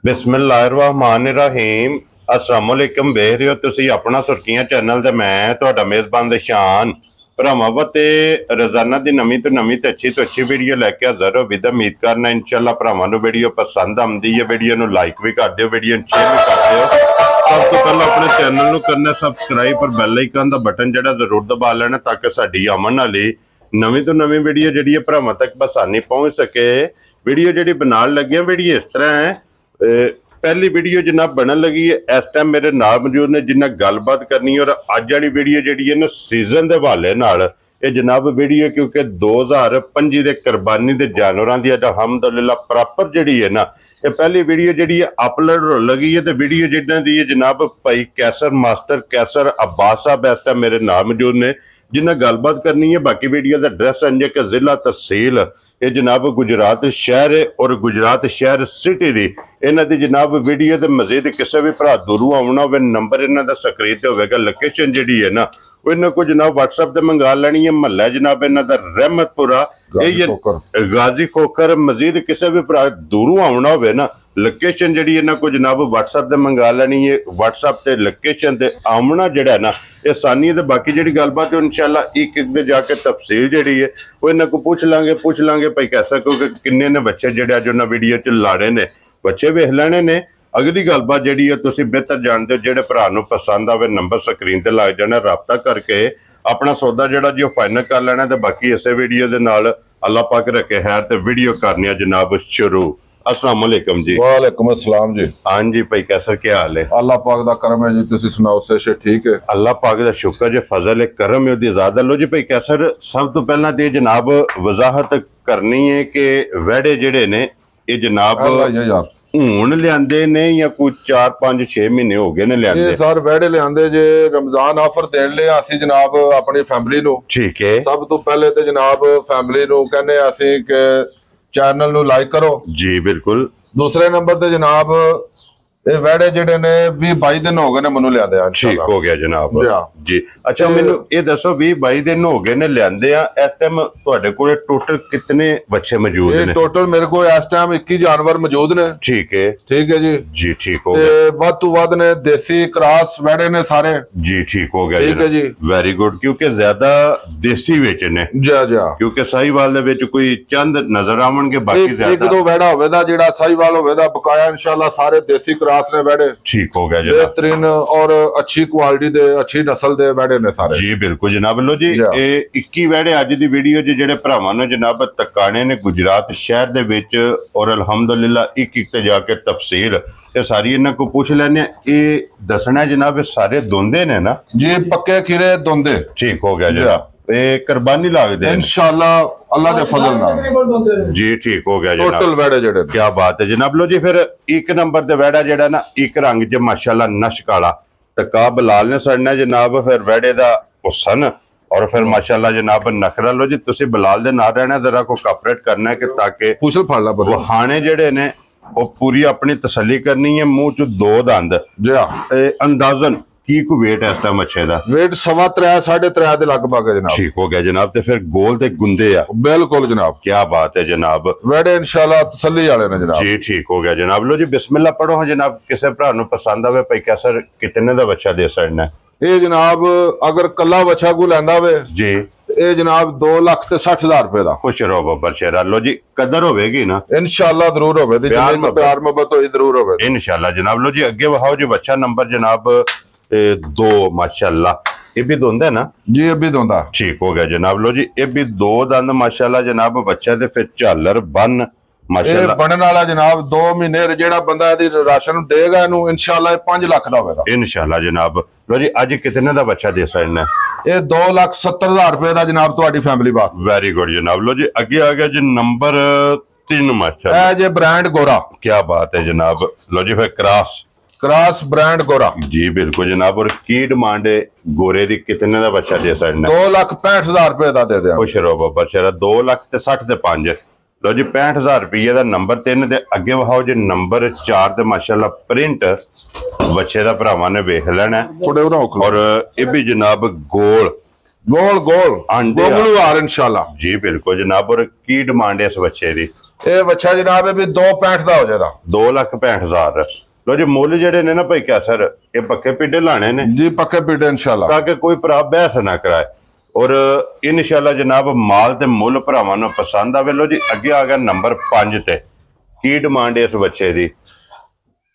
बिस्मिल्लाहिर्रहमानिर्रहीम अस्सलामुअलैकुम वेख रहे हो तुसी अपना सुर्खियां चैनल ते मैं तुहाडा मेज़बान दशान भरावां ते रोजाना दी नवीं ते अच्छी वीडियो लैके हाज़र हो विद उम्मीद करना इंशाअल्लाह भरावां नूं वीडियो पसंद आउंदी है। वीडियो नूं लाइक भी कर दिओ, वीडियो नूं शेयर भी कर दिओ। सब तो पहले अपने चैनल नूं करना सबसक्राइब और बैल आइकन दा बटन जिहड़ा जरूर दबा लेना ताकि साडी आमन वाली नवीं तो नवीं वीडियो जिहड़ी है भरावां तक बसानी पहुंच सके। वीडियो जिहड़ी बनाउण लगे वीडियो इस तरह है, पहली वीडियो जनाब बनन लगी है इस टाइम मेरे नाल मौजूद ने जिन्हें गलबात करनी है। और अज वाली वीडियो जी है ना सीजन के हवाले नाल ये जनाब वीडियो क्योंकि 2025 के कुरबानी के जानवरों की अल्हम्दुलिल्लाह प्रॉपर जी है ना ये पहली वीडियो जी है अपलोड हो लगी है। तो वीडियो जिन्हें दी है जनाब भाई कैसर मास्टर कैसर अब्बास साहब इस टाइम मेरे नाल मौजूद ने जिन्हें गलबात करनी है। बाकी वीडियो का एड्रैस है कि जिला तहसील ये जनाब गुजरात शहर है और गुजरात शहर सिटी की इन्हों की जनाब वीडियो तो मजीद किसी भी भरा दूरों आना हो नंबर इन्हों का स्क्रीन पर होगा। लोकेशन जी है ना वो इन्हों को जनाब व्हाट्सएप पर मंगा लैनी है। महला जनाब इन्हों का रहमतपुरा गाजी खोकर मजीद किसी भी भरा दूरों आना हो ना लोकेशन जी इन्हों को जनाब व्हाट्सएप पर मंगा लैनी है। व्हाट्सएप से लोकेशन से आमना जड़ा ना ये आसानी है। बाकी जी गलबात है इंशाअल्लाह एक एक दे जाके तफसील जी है वो इन्हों को पूछ लांगे भाई कैसा क्योंकि किन्ने ने बच्चे जो जो वीडियो च लाने ने बच्चे वेख लेने ने। अगली गलबात जी है तुम बेहतर जानते हो जो भरा पसंद आवे नंबर स्क्रीन पर लग जाना रबता करके अपना सौदा जोड़ा जी फाइनल कर लेना। तो बाकी इस वीडियो के नाल अल्लाह पाक रखे खैर तो वीडियो करनी जनाब शुरू। अस्सलाम वालेकुम जी। वालेकुम अस्सलाम जी। हाँ जी भाई कैसा क्या हाल है? अल्लाह पाक दा करम है जी, तुसी सुनाओ से ठीक है? अल्लाह पाक दा शुक्र जी फजल है करम है ओदी ज़्यादा। लो जी भाई कैसर सब तो पहला ते जनाब वजाहत करनी है कि वेड़े जेड़े ने ये जनाब यार हून लियादे ने या कोई 4-5-6 महीने हो गए ने लियादे? सर वेड़े लियादे जे रमजान ऑफर देन ले असी जनाब अपनी फैमिली नु। ठीक है। सब तो पहले ते जनाब फैमिली नु कहने असी के चैनल नु लाइक करो जी बिल्कुल। दूसरे नंबर ते जनाब ये वेड़े जेडे ने 20-22 दिन हो गए ने मनु लियादे आ। ठीक हो गया जनाब जी। अच्छा मैनू ये दसो 20-22 दिन हो गए ने लियादे आ इस टाइम तुहाडे कोले टोटल कितने बच्चे मौजूद ने? टोटल मेरे को इस टाइम 21 जानवर मौजूद ने। ठीक है जी जी ठीक हो गया। वध तो वध ने देसी क्रॉस वेड़े ने सारे जी। ठीक हो गया ठीक है जी वेरी गुड क्योंकि ज्यादा देसी विच ने जी क्योंकि साहिवाल दे विच कोई चंद नजर आवणगे बाकी ज्यादा एक दो वेड़ा होवेदा जेड़ा साहिवाल होवेदा बकाया इंशाल्लाह सारे देसी क्रॉस ने वेड़े। ठीक हो गया बेहतरीन और अच्छी क्वालिटी दे अच्छी नस्ल दे वेड़े ने सारे जी बिल्कुल जनाब। लो जी ये 21 वेड़े अज दी वीडियो च जेड़े भरावां ने जनाब तकाने ने गुजरात शहर दे विच और अल्हम्दुलिल्लाह एक एक ते जाके तफसील ये सारी इन्हां को पूछ लेने। ये दसना जनाब सारे दोंदे ने ना जी पक्के खीरे दोंदे। ठीक हो गया जनाब कुर्बानी लाग दे इंशाअल्लाह अल्लाह दे फजल नाल जी। ठीक हो गया जनाब टोटल वेड़े जेड़े क्या बात है जनाब। लो जी फिर एक नंबर ते वेड़ा जेड़ा ना एक रंग च माशाल्लाह नश काला तका बलाल ने सड़ना जनाब। फिर वेड़े दा हुसन और फिर माशाल्लाह जनाब नखरा। लो जी तुसी बलाल दे नाल रहना जरा को कॉपरेट करना है कि ताकि पूछल फड़ ला वो हाने जेड़े ने वो पूरी अपनी तसल्ली करनी है। मुंह च 2 दंद जी अंदाजन की को वेट है इस टाइम अच्छे दा? वेट 3.5-3.5 दे लगभग है जनाब। ठीक हो गया जनाब। ते फिर गोल ते गुंदे आ बिल्कुल जनाब क्या बात है जनाब। वेड़े इंशाल्लाह तसल्ली वाले ने जनाब जी। ठीक हो गया जनाब। लो जी बिस्मिल्लाह पढ़ो हाँ जनाब किसे भरा नु पसंद आवे भाई कैसर कितने दा बच्चा दे सकना है? ये जनाब अगर कला बच्चा को लैंदा वे जी ये जनाब 2,60,000 रुपए दा। खुश रहो बब्बर शेरा। लो जी कदर होगी ना इंशाल्लाह जरूर होवे प्यार मोहब्बत होई जरूर होवे इंशाल्लाह जनाब। लो जी अगे वहाओ जी बच्चा नंबर जनाब 2 माशाल्लाह ये भी दोंदा है ना जी? ये भी दोंदा। ठीक हो गया जनाब। लो जी ये भी 2 दंद माशाल्लाह जनाब बच्चा ते फिर झालर बन माशाल्लाह बनने वाला जनाब 2 महीने जेड़ा बंदा दी राशन देगा इनू इंशाल्लाह 5 लाख दा होवेगा इंशाल्लाह जनाब। लो जी आज कितने दा बच्चा दे सकना है? ये 2,70,000 रुपए दा जनाब तुम्हारी फैमिली वास्ते। वेरी गुड जनाब। लो जी अगे आ गया जी नंबर 3 माशाल्लाह जे ब्रांड गोरा। क्या बात है जनाब। लो जी फिर क्रॉस ब्रांड गोरा जी बिल्कुल जनाब। और की डिमांड है गोरे दी कितने दा बच्चा दे सकना? 2,65,000 रुपए दा दे दे। खुश रहो बब्बर शेरा। 2,60,500 लो जी 65,000 रुपये का नंबर 3 दे अगे वहाओ जी नंबर 4 ते माशाल्लाह प्रिंट बच्चे दा भरावां ने वेख लेना और ये भी जनाब गोल गोल गोल अंडे इंशाल्लाह जी बिल्कुल जनाब। और की डिमांड है इस बच्चे दी? ਇਹ ਬੱਚਾ ਜਨਾਬ ਇਹ ਵੀ 2.65 ਦਾ ਹੋ ਜਾਏਗਾ। 2,65,000। ਲੋ ਜੀ ਮੁੱਲ ਜਿਹੜੇ ਨੇ ਨਾ ਭਾਈ ਕੈਸਰ ਇਹ ਪੱਕੇ ਪਿੱਡੇ ਲਾਣੇ ਨੇ जी पक्के पीटे इंशाल्लाह, ਤਾਂ ਕਿ ਕੋਈ ਭਰਾ ਬਹਿਸ ਨਾ ਕਰਾਏ। ਔਰ ਇਨਸ਼ਾਅੱਲਾ ਜਨਾਬ ਮਾਲ ਤੇ ਮੁੱਲ ਭਰਾਵਾਂ ਨੂੰ ਪਸੰਦ ਆਵੇ। ਲੋ ਜੀ ਅੱਗੇ ਆ ਗਿਆ ਨੰਬਰ 5 ਤੇ। ਕੀ ਡਿਮਾਂਡ ਹੈ ਇਸ ਬੱਚੇ ਦੀ?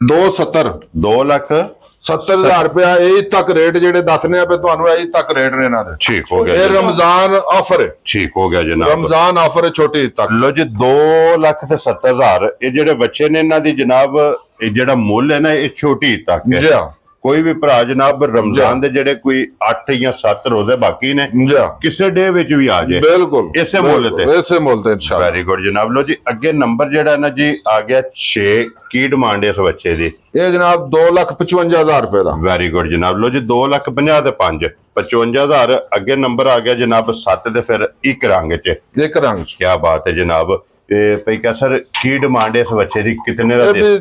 270 2,70,000 रुपया यही तक रेट जेडे दसने पे तुहानू यही तक रेट ने इन्हां दे। ठीक हो गया ये जनाब। रमजान ऑफर है, ठीक हो गया जनाब। रमजान ऑफर है छोटी ईद तक। लो जी 2,70,000 ਇਹ ਜਿਹੜੇ ਬੱਚੇ ਨੇ ਇਹਨਾਂ ਦੀ ਜਨਾਬ ਇਹ ਜਿਹੜਾ ਮੁੱਲ ਹੈ ਨਾ ਇਹ ਛੋਟੀ ਈਦ ਤੱਕ ਹੈ। जी हाँ, ਕੋਈ ਵੀ ਭਰਾ ਜਨਾਬ ਰਮਜ਼ਾਨ ਦੇ ਜਿਹੜੇ ਕੋਈ 8 ਜਾਂ 7 ਰੋਜ਼ੇ ਬਾਕੀ ਨੇ जी हाँ, ਕਿਸੇ ਡੇ ਵਿੱਚ ਵੀ ਆ ਜਾਏ बिल्कुल ਇਸੇ ਮੁੱਲ ਤੇ। इसे मुल ते इंशाल्लाह। ਵੈਰੀ ਗੁੱਡ ਜਨਾਬ। ਲੋ ਜੀ ਅੱਗੇ ਨੰਬਰ ਜਿਹੜਾ ਨਾ ਜੀ ਆ ਗਿਆ 6। ਕੀ ਡਿਮਾਂਡ ਹੈ ਇਸ ਬੱਚੇ ਦੀ? ये जनाब 2,55,000 रुपए दा। ਵੈਰੀ ਗੁੱਡ ਜਨਾਬ। ਲੋ ਜੀ 2,50,000 ਤੇ 5 55,000। ਅੱਗੇ ਨੰਬਰ ਆ ਗਿਆ ਜਨਾਬ 7 ਤੇ ਫਿਰ ਇੱਕ ਰੰਗ ਚ। एक रंग ਕੀ ਬਾਤ ਹੈ ਜਨਾਬ। ਇਹ ਭਾਈ ਕੈਸਰ ਕੀ ਡਿਮਾਂਡ ਹੈ ਇਸ ਬੱਚੇ ਦੀ? ਕਿਤਨੇ ਦਾ ये ਦੇ? भी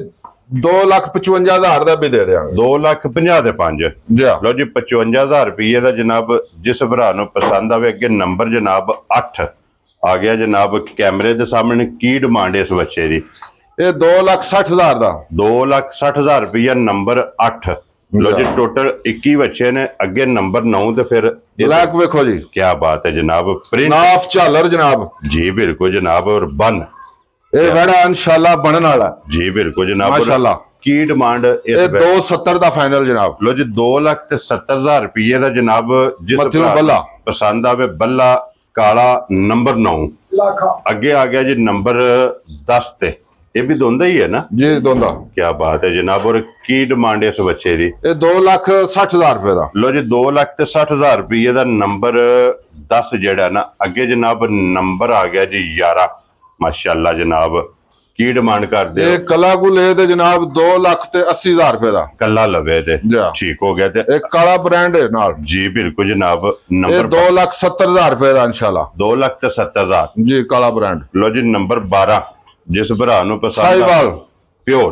2,55,000 ਦਾ भी दे देंगे। 2,50,000 ਦੇ 5। जी हाँ, ਲੋ ਜੀ 55,000 ਰੁਪਏ ਦਾ ਜਨਾਬ ਜਿਸ ਭਰਾ ਨੂੰ ਪਸੰਦ ਆਵੇ। ਅੱਗੇ ਨੰਬਰ ਜਨਾਬ 8 ਆ ਗਿਆ ਜਨਾਬ ਕੈਮਰੇ ਦੇ ਸਾਹਮਣੇ। ਕੀ ਡਿਮਾਂਡ ਹੈ ਇਸ ਬੱਚੇ ਦੀ? ये 2,60,000 ਦਾ। 2,60,000 ਰੁਪਏ ਨੰਬਰ 8। ਲੋ ਜੀ ਟੋਟਲ 21 ਬੱਚੇ ਨੇ। ਅੱਗੇ ਨੰਬਰ 9 ਤੇ ਫਿਰ ब्लैक वेखो जी, ਕੀ ਬਾਤ ਹੈ ਜਨਾਬ। ਪ੍ਰਿੰਟ नाफ झालर जनाब। जी बिल्कुल जनाब। और बन ये वेड़ा इंशाल्लाह बनने वाला है। जी बिल्कुल जनाब। माशाल्लाह। की डिमांड ये इस 270 ਦਾ ਫਾਈਨਲ ਜਨਾਬ। लो जी 2,70,000 ਰੁਪਏ ਦਾ ਜਨਾਬ ਜਿਸ ਮੱਥੇ ਨੂੰ ਭਰਾ ਬੱਲਾ। ਨੂੰ ਪਸੰਦ ਆਵੇ। ਬੱਲਾ ਕਾਲਾ ਨੰਬਰ 9 ਅੱਗੇ ਆ ਗਿਆ ਜੀ ਨੰਬਰ 10 ਤੇ। ਇਹ ਵੀ ਦੋਂਦਾ ਹੀ ਹੈ ਨਾ? जी दोंदा। ਕੀ ਬਾਤ ਹੈ ਜਨਾਬ। और ਕੀ ਡਿਮਾਂਡ ਹੈ ਇਸ ਬੱਚੇ ਦੀ? ये 2,60,000 रुपए ਦਾ। ਲੋ ਜੀ 2,60,000 ਰੁਪਏ ਦਾ ਨੰਬਰ 10 ਜਿਹੜਾ ਨਾ ਅੱਗੇ ਜਨਾਬ ਨੰਬਰ ਆ ਗਿਆ ਜੀ 11। ਮਾਸ਼ਾਅੱਲਾ ਜਨਾਬ। ਕੀ ਡਿਮਾਂਡ ਕਰਦੇ ये ਹੋ? कला को ले ते जनाब 2,80,000 रुपए ਦਾ। ਕੱਲਾ ਲਵੇ ਤੇ ਜੀ। ਠੀਕ ਹੋ ਗਿਆ ਤੇ एक काला ब्रांड है नाल। ਜੀ ਬਿਲकुल ਜਨਾਬ। ये ਨੰਬਰ 2,70,000 रुपए ਦਾ इंशाल्लाह। 2,70,000। जी काला ब्रांड ਲੋ ਜੀ ਨੰਬਰ 12 ਜਿਸ ਭਰਾ ਨੂੰ ਪਸੰਦ साहिवाल, ਪਿਓਰ।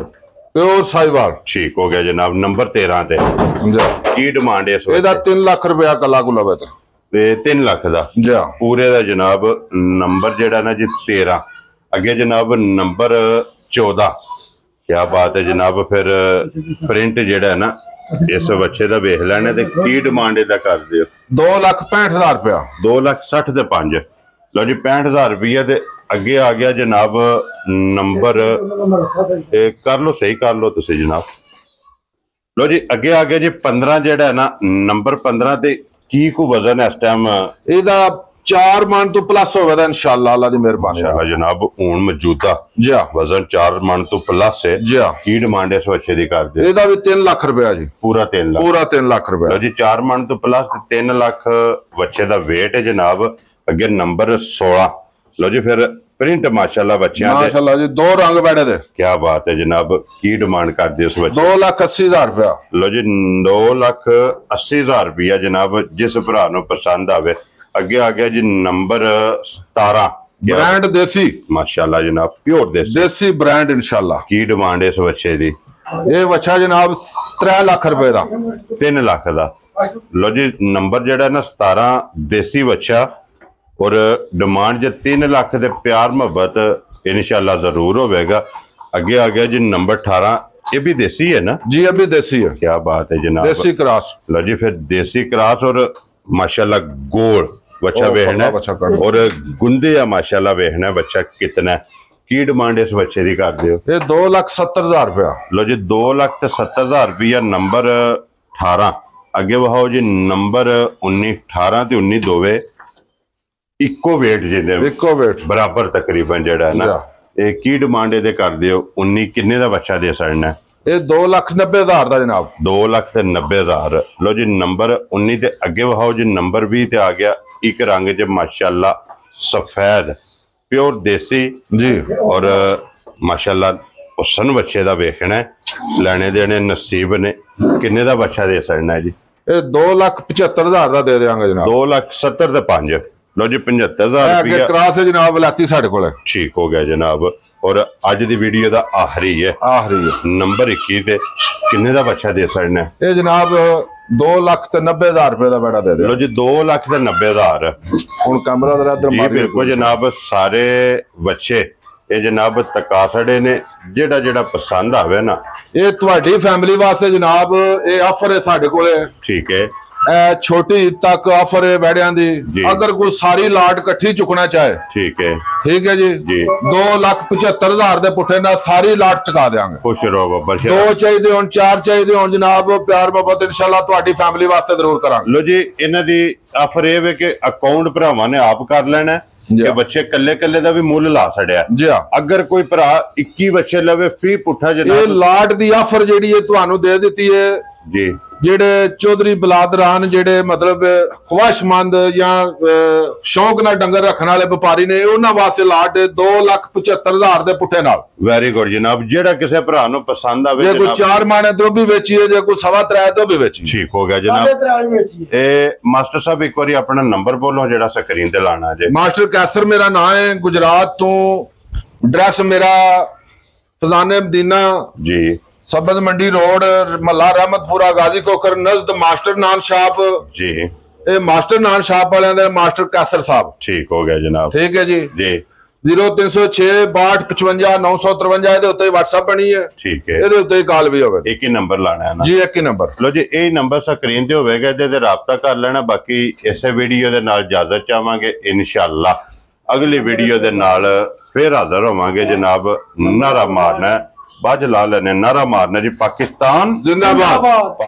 प्योर साहिवाल। ਠੀਕ ਹੋ ਗਿਆ ਜਨਾਬ। ਨੰਬਰ 13 ਤੇ। जी ਕੀ ਡਿਮਾਂਡ ਹੈ ਇਸ ਇਹਦਾ ਵਕਤ? 3 ਲੱਖ ਰੁਪਇਆ ਕਲਾ ਕੋ ਲਵੇ ਤੇ। ਤੇ 3 ਲੱਖ ਦਾ ਜੀ ਹਾਂ, ਪੂਰੇ ਦਾ ਜਨਾਬ ਨੰਬਰ ਜਿਹੜਾ ਨਾ ਜੀ 13। ਅੱਗੇ ਜਨਾਬ ਨੰਬਰ 14। ਕੀ ਬਾਤ ਹੈ ਜਨਾਬ। ਫਿਰ ਪ੍ਰਿੰਟ ਜਿਹੜਾ ਹੈ ਨਾ ਇਸ ਬੱਚੇ ਦਾ ਵੇਖ ਲੈਣੇ ਤੇ ਕੀ ਡਿਮਾਂਡ ਇਹਦਾ ਕਰਦੇ ਹੋ? 2,65,000 ਰੁਪਇਆ। 2,60,000 ਤੇ 5। ਲਓ ਜੀ 65,000 ਰੁਪਏ ਤੇ ਅੱਗੇ ਆ ਗਿਆ ਜਨਾਬ ਨੰਬਰ ਕਰ ਲਓ ਸਹੀ ਕਰ ਲਓ ਤੁਸੀਂ ਜਨਾਬ। ਲਓ ਜੀ ਅੱਗੇ ਆ ਗਿਆ ਜੀ 15 ਜਿਹੜਾ ਹੈ ਨਾ ਨੰਬਰ 15 ਤੇ ਕੀ ਕੋ ਵਜ਼ਨ ਹੈ ਇਸ ਟਾਈਮ? ਇਹਦਾ 4 ਮਣ ਤੋਂ ਪਲੱਸ ਹੋਵੇਗਾ ਇਨਸ਼ਾਅੱਲਾ ਅੱਲਾ ਦੀ ਮਿਹਰਬਾਨੀ ਨਾਲ। ਮਾਸ਼ਾਅੱਲਾ ਜਨਾਬ ਹੁਣ ਮੌਜੂਦਾ ਜੀ ਹਾਂ, ਵਜ਼ਨ 4 ਮਣ ਤੋਂ ਪਲੱਸ ਹੈ। ਜੀ ਹਾਂ। ਕੀ ਡਿਮਾਂਡ ਹੈ ਇਸ ਬੱਚੇ ਦੀ ਕਰਦੇ ਹੋ? ਇਹਦਾ ਵੀ 3 ਲੱਖ ਰੁਪਇਆ ਜੀ। ਪੂਰਾ 3 ਲੱਖ। ਪੂਰਾ 3 ਲੱਖ ਲਓ ਰੁਪਇਆ। ਜੀ 4 ਮਣ ਤੋਂ ਪਲੱਸ ਤੇ 3 ਲੱਖ ਬੱਚੇ ਦਾ weight ਹੈ ਜਨਾਬ। ਅੱਗੇ ਨੰਬਰ 16। ਲਓ ਜੀ ਫਿਰ ਪ੍ਰਿੰਟ ਮਾਸ਼ਾਅੱਲਾ ਬੱਚਿਆਂ ਦੇ। ਮਾਸ਼ਾਅੱਲਾ ਜੀ 2 ਰੰਗ ਬੈਠੇ ਦੇ। ਕੀ ਬਾਤ ਹੈ ਜਨਾਬ। ਕੀ ਡਿਮਾਂਡ ਕਰਦੇ ਉਸ ਬੱਚੇ? 2,80,000 ਰੁਪਇਆ। ਲੋ ਜੀ 2,80,000 ਰੁਪਇਆ ਜਨਾਬ ਜਿਸ ਭਰਾ ਨੂੰ ਪਸੰਦ ਆਵੇ। ਅੱਗੇ ਆ ਗਿਆ ਜੀ ਨੰਬਰ 17। ਬ੍ਰਾਂਡ ਦੇਸੀ, ਮਾਸ਼ਾਅੱਲਾ ਜਨਾਬ ਪਿਓਰ ਦੇਸੀ। ਦੇਸੀ ਬ੍ਰਾਂਡ ਇਨਸ਼ਾਅੱਲਾ। ਕੀ ਡਿਮਾਂਡ ਹੈ ਇਸ ਬੱਚੇ ਦੀ? ਇਹ ਬੱਚਾ ਜਨਾਬ 3 ਲੱਖ ਰੁਪਏ ਦਾ। 3 ਲੱਖ ਦਾ। ਲੋ ਜੀ ਨੰਬਰ ਜਿਹੜਾ ਨਾ 17 ਦੇਸੀ ਬੱਚਾ। ਔਰ ਡਿਮਾਂਡ ਜੇ 3 ਲੱਖ ਦੇ ਪਿਆਰ ਮੁਹੱਬਤ ਇਨਸ਼ਾਅੱਲਾ ਜ਼ਰੂਰ ਹੋਵੇਗਾ। ਅੱਗੇ ਆ ਗਿਆ ਜੀ ਨੰਬਰ 18। ਇਹ ਵੀ ਦੇਸੀ ਹੈ ਨਾ? जी अभी देसी है, ਕੀ ਬਾਤ ਹੈ ਜਨਾਬ। देसी क्रॉस। लो जी फिर देसी क्रॉस और माशाल्लाह गोल बच्चा ओ, वेखना है। बच्चा कर। और गुंदे या माशाल्लाह वेखना है बच्चा कितना है। की डिमांड इस बच्चे की कर दियो? ये 2,70,000 रुपया। लो जी 2,70,000 रुपया नंबर 18। अगे वहाओ जी नंबर 19 18 ते 19 दोवे इको वेट जिंदे इको वेट बराबर तकरीबन जेड़ा है ना। ये की डिमांड इहदे कर दियो? 19 किन्ने दा बच्चा दे सकना है? ये 2,90,000 ਦਾ ਜਨਾਬ। 2,90,000। लो जी नंबर 19 ते अगे वहाओ जी नंबर 20 ते आ गया एक रंग च माशाल्लाह सफेद प्योर देसी जी। और माशाल्लाह हुसन बच्चे दा वेखना है। लेने देने नसीब ने। किन्ने दा बच्चा दे सकना है जी? ये 2,75,000 ਦਾ ਦੇ ਦੇਵਾਂਗੇ ਜਨਾਬ। 2,70,000 ਤੇ 5। लो जी 75,000 ਅੱਗੇ रुपया। ਕ੍ਰਾਸ ਹੈ ਜਨਾਬ ਵਲਾਤੀ ਸਾਡੇ ਕੋਲ। ठीक हो गया जनाब। और अज दी वीडियो दा आखिरी है ਆਖਰੀ ਹੈ। नंबर 21 ते किन्ने दा बच्चा दे सकना है? ਇਹ ਜਨਾਬ 2,90,000 ਰੁਪਏ ਦਾ ਬੈੜਾ ਦੇ ਦੇ। लो जी 2,90,000। ਹੁਣ ਕੈਮਰਾ ਦਾ ਇਧਰ जी ਮਾਰ बिल्कुल जनाब सारे बच्चे ਇਹ ਜਨਾਬ ਤਕਾ ਛੜੇ ਨੇ, ਜਿਹੜਾ ਜਿਹੜਾ ਪਸੰਦ ਆਵੇ ਨਾ। ਇਹ ਤੁਹਾਡੀ ਫੈਮਿਲੀ ਵਾਸਤੇ ਜਨਾਬ ਇਹ ਆਫਰ ਹੈ ਸਾਡੇ ਕੋਲੇ। ਠੀਕ ਹੈ। ਇਹ ਛੋਟੀ ਈਦ ਤੱਕ ਆਫਰ ਹੈ ਵੈੜਿਆਂ ਦੀ। ਜੀ। ਅਗਰ ਕੋਈ ਸਾਰੀ ਲਾਟ ਇਕੱਠੀ ਚੁੱਕਣਾ ਚਾਹੇ, ਠੀਕ ਹੈ ਜੀ ਜੀ। 2,75,000 ਦੇ ਪੁੱਠੇ ਨਾਲ ਸਾਰੀ ਲਾਟ ਚੁਕਾ ਦੇਾਂਗੇ। ਖੁਸ਼ ਰਹੋ ਬੱਬਰ ਸ਼ਾਹ। 2 ਚਾਹੀਦੇ ਹੋਣ, 4 ਚਾਹੀਦੇ ਹੋਣ ਜਨਾਬ, ਪਿਆਰ ਮੁਹੱਬਤ ਇਨਸ਼ਾਅੱਲਾ ਤੁਹਾਡੀ ਫੈਮਿਲੀ ਵਾਸਤੇ ਜ਼ਰੂਰ ਕਰਾਂਗੇ। ਲੋ ਜੀ, ਇਹਨਾਂ ਦੀ ਆਫਰ ਇਹ ਵੇ ਕਿ ਅਕਾਊਂਟ ਭਰਾਵਾਂ ਨੇ ਆਪ ਕਰ ਲੈਣਾ ਕਿ ਬੱਚੇ ਕੱਲੇ ਕੱਲੇ ਦਾ ਵੀ ਮੁੱਲ ਲਾ ਛੜਿਆ ਜੀ। ਅਗਰ ਕੋਈ ਭਰਾ 21 ਬੱਚੇ ਲਵੇ ਫ੍ਰੀ ਪੁੱਠਾ ਇਹ ਜਨਾਬ। ਲਾਟ ਦੀ ਆਫਰ ਜਿਹੜੀ ਹੈ ਤੁਹਾਨੂੰ ਦੇ ਦਿੱਤੀ ਹੈ ਜੀ। ਜਿਹੜੇ ਚੌਧਰੀ ਬਲਾਦਰਾਨ ਜਿਹੜੇ ਮਤਲਬ ਖਵਾਸ਼ਮੰਦ ਜਾਂ ਸ਼ੌਂਕ ਨਾਲ ਡੰਗਰ ਰੱਖਣ ਵਾਲੇ ਵਪਾਰੀ ਨੇ, ਉਹਨਾਂ ਵਾਸਤੇ ਲਾਟ 2,75,000 ਦੇ ਪੁੱਠੇ ਨਾਲ। ਵੈਰੀ ਗੁੱਡ ਜਨਾਬ। ਜਿਹੜਾ ਕਿਸੇ ਭਰਾ ਨੂੰ ਪਸੰਦ ਆਵੇ ਜੇ ਕੋਈ 4 ਮਾਣੇ ਤੋਂ ਵੀ ਵੇਚੀਏ, ਜੇ ਕੋਈ 3.25 ਤੋਂ ਵੀ ਵੇਚੀਏ। ਠੀਕ ਹੋ ਗਿਆ ਜਨਾਬ। ਇਹ ਮਾਸਟਰ ਸਾਹਿਬ ਇੱਕ ਵਾਰੀ ਆਪਣਾ ਨੰਬਰ ਬੋਲੋ ਜਿਹੜਾ ਸਕਰੀਨ ਤੇ ਲਾਣਾ ਜੇ। ਮਾਸਟਰ ਕੈਸਰ ਮੇਰਾ ਨਾਮ ਹੈ, ਗੁਜਰਾਤ ਤੋਂ। ਐਡਰੈਸ ਮੇਰਾ ਫਜ਼ਾਨੇ ਮਦੀਨਾ ਜੀ, ਸਬਦ ਮੰਡੀ ਰੋਡ, ਮੱਲਾ ਰਹਿਮਤਪੁਰਾ, गाजी कोकर नज़द मास्टर नान शॉप जी। ਇਹ ਮਾਸਟਰ ਨਾਨ ਸ਼ਾਪ ਵਾਲਿਆਂ ਦੇ ਮਾਸਟਰ ਕੈਸਰ ਸਾਹਿਬ। ਠੀਕ ਹੋ ਗਿਆ ਜਨਾਬ। ਠੀਕ ਹੈ ਜੀ। ਜੀ। 0306 62 55 953 ਇਹਦੇ ਉੱਤੇ WhatsApp ਬਣੀ ਹੈ। ਠੀਕ ਹੈ। ਇਹਦੇ ਉੱਤੇ ਕਾਲ ਵੀ ਹੋਵੇ। ਇੱਕ ਹੀ ਨੰਬਰ ਲਾਣਾ ਹੈ ਨਾ ਜੀ, ਇੱਕ ਹੀ ਨੰਬਰ। ਲੋ ਜੀ, ਇਹ ਨੰਬਰ ਸਕਰੀਨ ਤੇ ਹੋਵੇਗਾ, ਇਹਦੇ ਤੇ ਰਾਬਤਾ ਕਰ ਲੈਣਾ। ਬਾਕੀ ਇਸੇ ਵੀਡੀਓ ਦੇ ਨਾਲ ਇਜਾਜ਼ਤ ਚਾਹਾਂਗੇ। ਇਨਸ਼ਾਅੱਲਾ ਅਗਲੀ ਵੀਡੀਓ ਦੇ ਨਾਲ ਫਿਰ ਹਾਜ਼ਰ ਹੋਵਾਂਗੇ ਜਨਾਬ। ਨਾਰਾ ਮਾਰਨਾ ਬਾਜ ਲਾ ਲੈਣੇ, ਨਾਰਾ ਮਾਰਨਾ ਜੀ, ਪਾਕਿਸਤਾਨ जिंदाबाद।